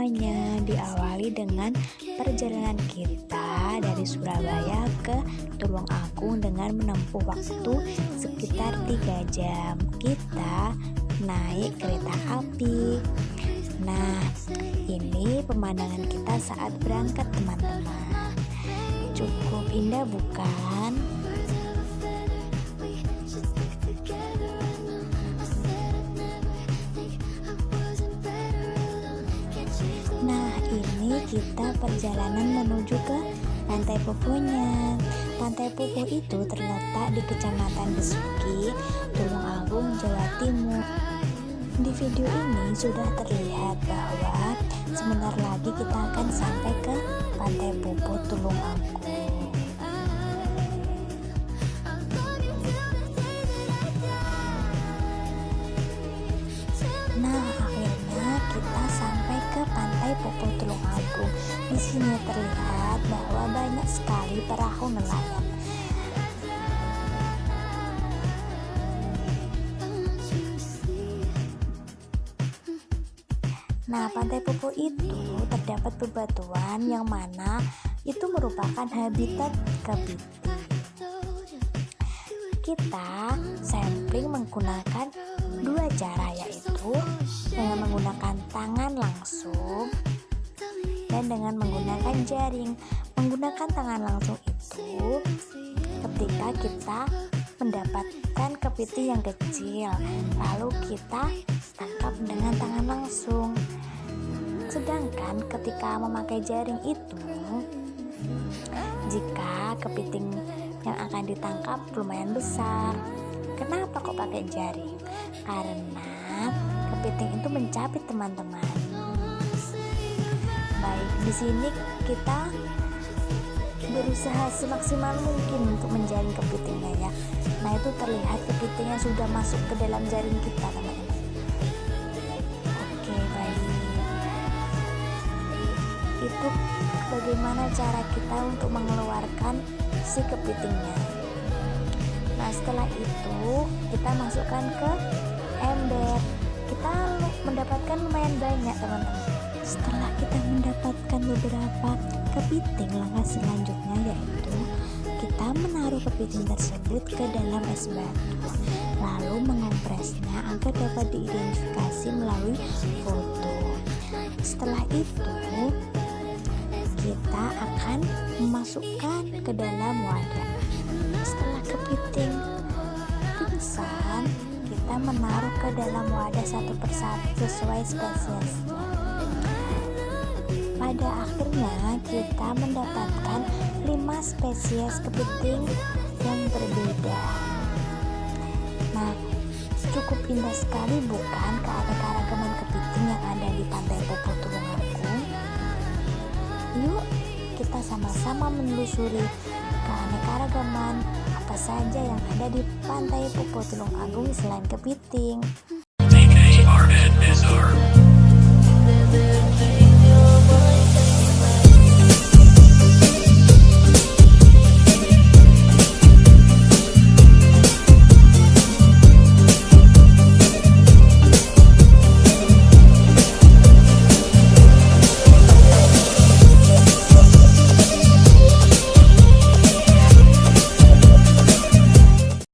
semuanya, diawali dengan perjalanan kita dari Surabaya ke Tulungagung dengan menempuh waktu sekitar 3 jam. Kita naik kereta api. Nah, ini pemandangan kita saat berangkat, teman-teman. Cukup indah bukan? Nah, ini kita perjalanan menuju ke Pantai Pupunya. Pantai Pupu itu terletak di Kecamatan Besuki, Tulungagung, Jawa Timur. Di video ini sudah terlihat bahwa sebentar lagi kita akan sampai ke Pantai Pupu, Tulungagung. Nah, akhirnya kita sampai ke Pantai Pupu, Tulungagung. Di sini terlihat bahwa banyak sekali perahu nelayan. Nah, Pantai Pupu itu terdapat bebatuan yang mana itu merupakan habitat kepiting. Kita sampling menggunakan 2 cara, yaitu dengan menggunakan tangan langsung dan dengan menggunakan jaring. Menggunakan tangan langsung itu ketika kita mendapatkan kepiting yang kecil, lalu kita tangkap dengan tangan langsung. Sedangkan ketika memakai jaring itu, jika kepiting yang akan ditangkap lumayan besar. Kenapa kok pakai jaring? Karena kepiting itu mencapit, teman-teman. Baik, di sini kita berusaha semaksimal mungkin untuk menjaring kepitingnya ya. Nah, itu terlihat kepitingnya sudah masuk ke dalam jaring kita, teman-teman. Oke, baik. Itu bagaimana cara kita untuk mengeluarkan si kepitingnya. Nah, setelah itu kita masukkan ke ember. Kita mendapatkan lumayan banyak, teman-teman. Setelah kita mendapatkan beberapa kepiting, langkah selanjutnya yaitu kita menaruh kepiting tersebut ke dalam es batu, lalu mengompresnya agar dapat diidentifikasi melalui foto. Setelah itu kita akan memasukkan ke dalam wadah. Setelah kepiting pingsan, kita menaruh ke dalam wadah satu persatu sesuai spesiesnya. Pada akhirnya kita mendapatkan 5 spesies kepiting yang berbeda. Nah, cukup indah sekali bukan keanekaragaman kepiting yang ada di Pantai Pupu, Tulungagung? Yuk kita sama-sama menelusuri keanekaragaman apa saja yang ada di Pantai Pupu, Tulungagung selain kepiting.